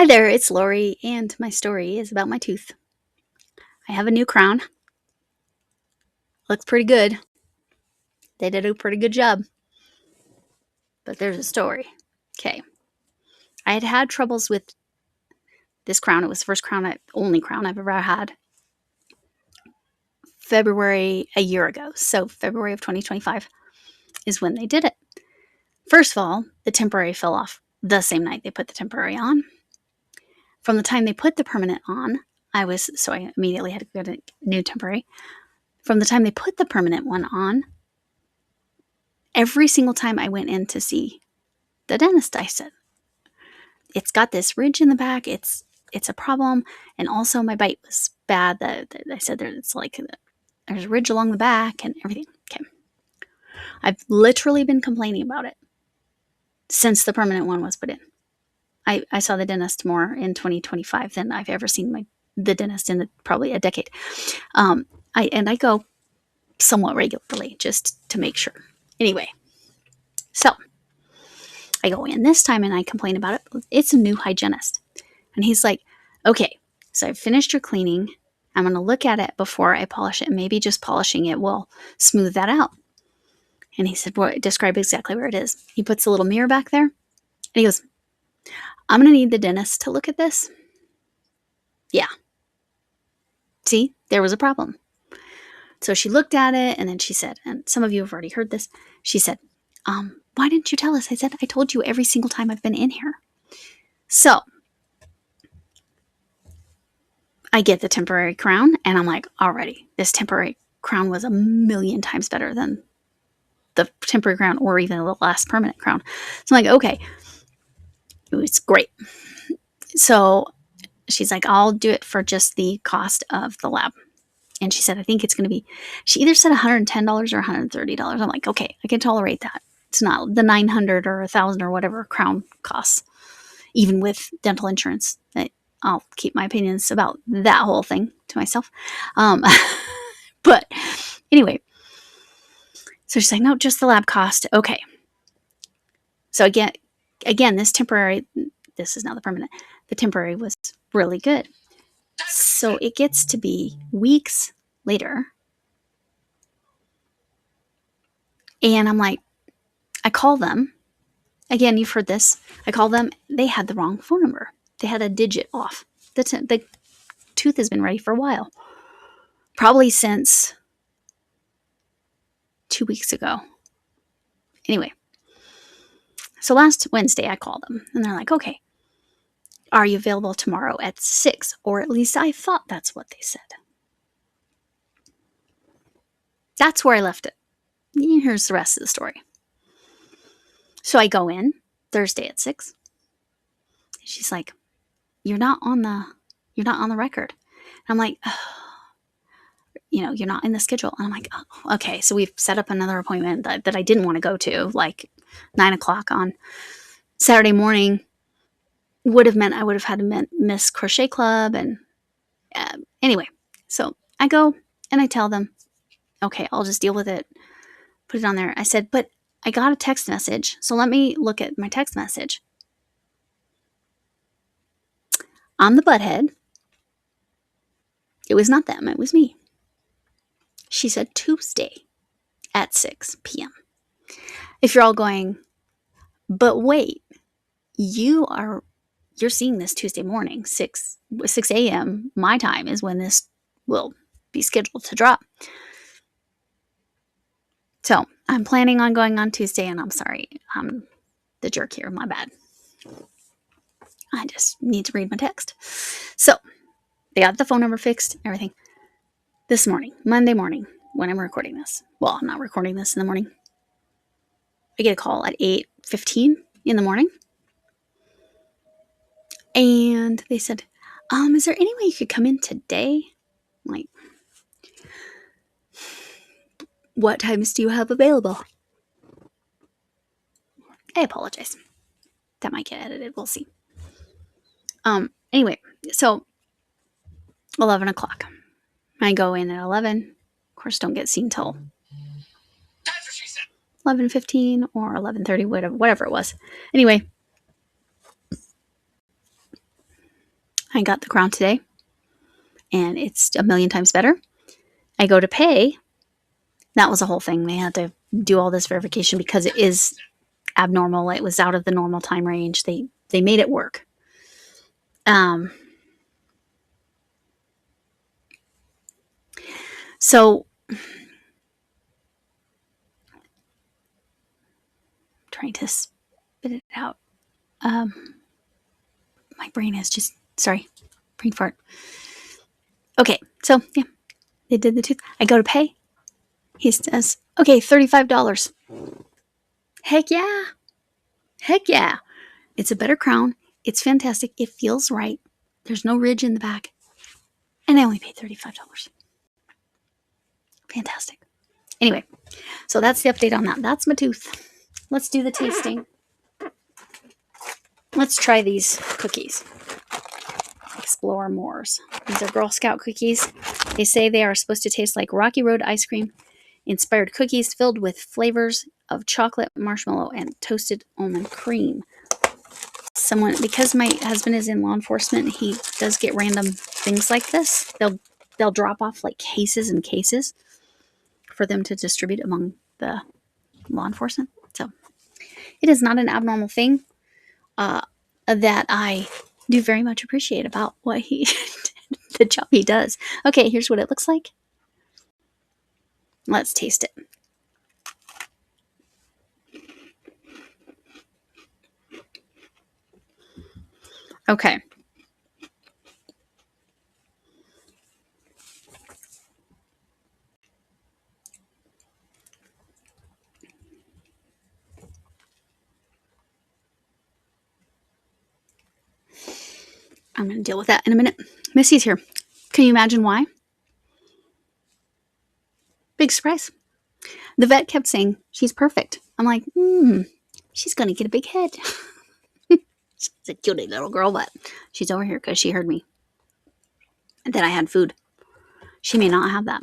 Hi there, it's Lori, and my story is about my tooth. I have a new crown. Looks pretty good. They did a pretty good job. But there's a story. Okay. I had troubles with this crown. It was the first crown, only crown I've ever had. February a year ago. So February of 2025 is when they did it. First of all, the temporary fell off the same night they put the temporary on. From the time they put the permanent on, I immediately had to get a new temporary. From the time they put the permanent one on, every single time I went in to see the dentist, I said, it's got this ridge in the back. It's a problem. And also my bite was bad. I said there's a ridge along the back and everything. Okay. I've literally been complaining about it since the permanent one was put in. I saw the dentist more in 2025 than I've ever seen the dentist in probably a decade. I go somewhat regularly just to make sure. Anyway, so I go in this time and I complain about it. It's a new hygienist. And he's like, okay, so I've finished your cleaning. I'm going to look at it before I polish it. And maybe just polishing it will smooth that out. And he said, well, describe exactly where it is. He puts a little mirror back there. And he goes, I'm going to need the dentist to look at this. Yeah. See, there was a problem. So she looked at it and then she said, and some of you have already heard this, she said, why didn't you tell us? I said, I told you every single time I've been in here. So I get the temporary crown and I'm like, already, this temporary crown was a million times better than the temporary crown or even the last permanent crown. So I'm like, okay, it was great. So she's like, I'll do it for just the cost of the lab. And she said, I think it's going to be, she either said $110 or $130. I'm like, okay, I can tolerate that. It's not the $900 or $1,000 or whatever crown costs, even with dental insurance. I'll keep my opinions about that whole thing to myself. But anyway, so she's like, no, just the lab cost. Okay. So again, this is now the permanent. The temporary was really good. So it gets to be weeks later. And I'm like, I call them. Again, you've heard this. I call them. They had the wrong phone number. They had a digit off. The tooth has been ready for a while. Probably since 2 weeks ago. Anyway. So last Wednesday, I called them. And they're like, okay, are you available tomorrow at 6? Or at least I thought that's what they said. That's where I left it. Here's the rest of the story. So I go in Thursday at 6. She's like, you're not on the record. And I'm like, oh, you're not in the schedule. And I'm like, oh, okay. So we've set up another appointment that I didn't want to go to, like 9 o'clock on Saturday morning. Would have meant I would have had to miss Crochet Club. And anyway, so I go and I tell them, okay, I'll just deal with it. Put it on there. I said, but I got a text message. So let me look at my text message. On the butthead, it was not them. It was me. She said Tuesday at 6 p.m. If you're all going, but wait, you're seeing this Tuesday morning, 6 a.m. my time is when this will be scheduled to drop. So I'm planning on going on Tuesday, and I'm sorry, I'm the jerk here. My bad. I just need to read my text. So they got the phone number fixed, everything. This morning, Monday morning, when I'm recording this. Well, I'm not recording this in the morning. I get a call at 8:15 in the morning. And they said, is there any way you could come in today? I'm like, what times do you have available? I apologize. That might get edited. We'll see. Anyway, so 11 o'clock. I go in at 11. Of course, don't get seen till 11:15 or 11:30, whatever it was. Anyway, I got the crown today, and it's a million times better. I go to pay. That was a whole thing. They had to do all this verification because it is abnormal. It was out of the normal time range. They made it work. So trying to spit it out. My brain is just, sorry, brain fart. Okay, so yeah, they did the tooth. I go to pay. He says, okay, $35. Heck yeah. Heck yeah. It's a better crown. It's fantastic. It feels right. There's no ridge in the back. And I only paid $35. Fantastic. Anyway, so that's the update on that. That's my tooth. Let's do the tasting. Let's try these cookies. Explore Moors. These are Girl Scout cookies. They say they are supposed to taste like Rocky Road ice cream inspired cookies filled with flavors of chocolate, marshmallow, and toasted almond cream. Because my husband is in law enforcement, he does get random things like this. They'll drop off like cases and cases for them to distribute among the law enforcement. So it is not an abnormal thing that I do very much appreciate about what he the job he does. Okay, here's what it looks like. Let's taste it. Okay. I'm going to deal with that in a minute. Missy's here. Can you imagine why? Big surprise. The vet kept saying, she's perfect. I'm like, she's going to get a big head. She's a cutie little girl, but she's over here because she heard me. And then I had food. She may not have that.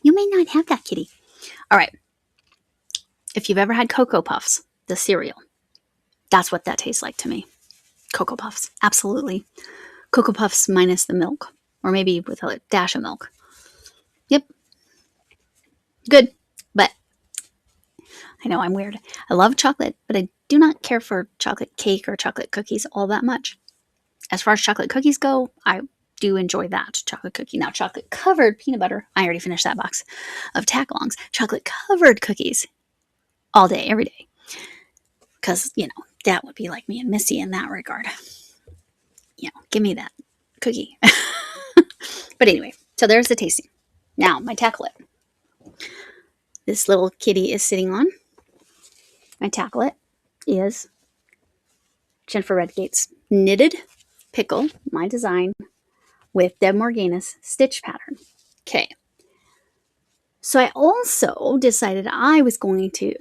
You may not have that, kitty. All right. If you've ever had Cocoa Puffs, the cereal, that's what that tastes like to me. Cocoa Puffs. Absolutely. Cocoa Puffs minus the milk. Or maybe with a dash of milk. Yep. Good. But I know I'm weird. I love chocolate, but I do not care for chocolate cake or chocolate cookies all that much. As far as chocolate cookies go, I do enjoy that chocolate cookie. Now, chocolate covered peanut butter. I already finished that box of tagalongs. Chocolate covered cookies all day, every day. Because, that would be like me and Missy in that regard. Give me that cookie. But anyway, so there's the tasting. Now, my tacklet. This little kitty is sitting on. My tacklet is Jennifer Redgate's knitted pickle, my design, with Deb Morgana's stitch pattern. Okay. So I also decided I was going to,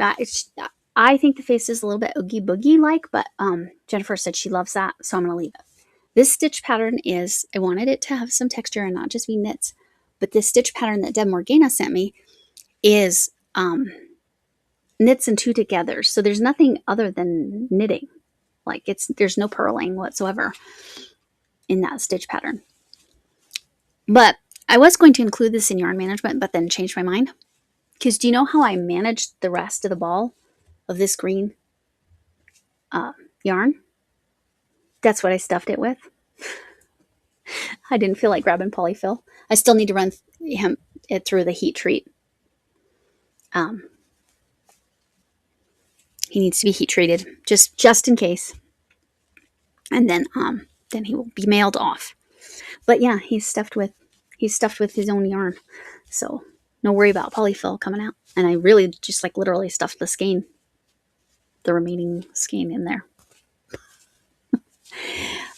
I think the face is a little bit Oogie Boogie like, but Jennifer said she loves that, so I'm going to leave it. This stitch pattern is, I wanted it to have some texture and not just be knits, but this stitch pattern that Deb Morgana sent me is knits and two together. So there's nothing other than knitting. Like there's no purling whatsoever in that stitch pattern. But I was going to include this in yarn management, but then changed my mind. Because do you know how I managed the rest of the ball of this green yarn? That's what I stuffed it with. I didn't feel like grabbing polyfill. I still need to run it through the heat treat. He needs to be heat treated just in case. And then he will be mailed off. But yeah, he's stuffed with his own yarn. So no worry about polyfill coming out. And I really just literally stuffed the remaining skein in there.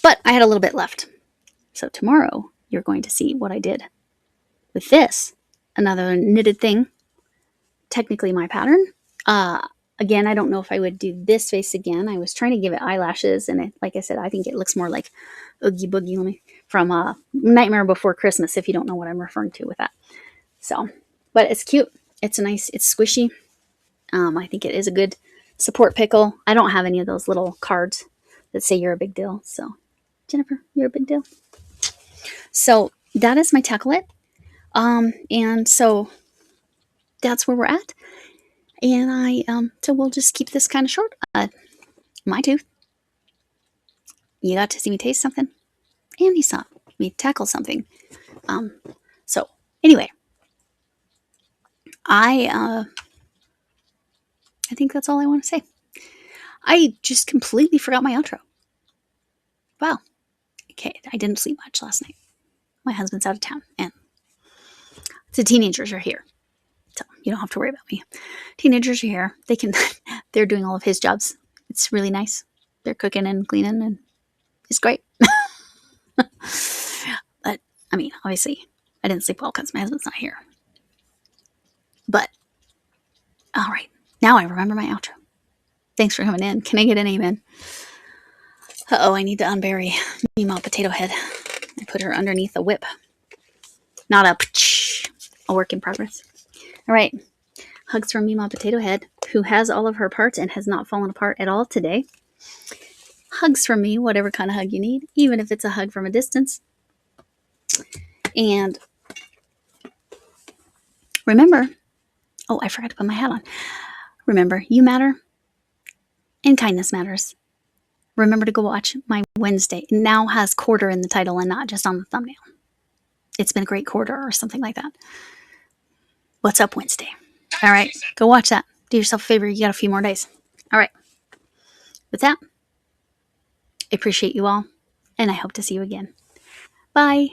But I had a little bit left. So tomorrow you're going to see what I did with this. Another knitted thing. Technically my pattern. Again, I don't know if I would do this face again. I was trying to give it eyelashes, and like I said, I think it looks more like Oogie Boogie from Nightmare Before Christmas, if you don't know what I'm referring to with that. So, but it's cute. It's it's squishy. I think it is a good support pickle. I don't have any of those little cards that say you're a big deal. So, Jennifer, you're a big deal. So that is my tackle it. And so that's where we're at. And so we'll just keep this kind of short. My tooth. You got to see me taste something, and you saw me tackle something. So anyway, I think that's all I want to say. I just completely forgot my outro. Wow. Okay, I didn't sleep much last night. My husband's out of town, and the teenagers are here, so you don't have to worry about me. Teenagers are here. They're doing all of his jobs. It's really nice. They're cooking and cleaning, and it's great. But I mean, obviously, I didn't sleep well because my husband's not here. But all right, now I remember my outro. Thanks for coming in. Can I get an amen? I need to unbury Meemaw Potato Head and put her underneath a whip. Not a work in progress. All right. Hugs from Meemaw Potato Head, who has all of her parts and has not fallen apart at all today. Hugs from me, whatever kind of hug you need, even if it's a hug from a distance. And remember, I forgot to put my hat on. Remember, you matter and kindness matters. Remember to go watch my Wednesday. It now has quarter in the title and not just on the thumbnail. It's been a great quarter or something like that. What's Up Wednesday? All right, go watch that. Do yourself a favor. You got a few more days. All right. With that, I appreciate you all, and I hope to see you again. Bye.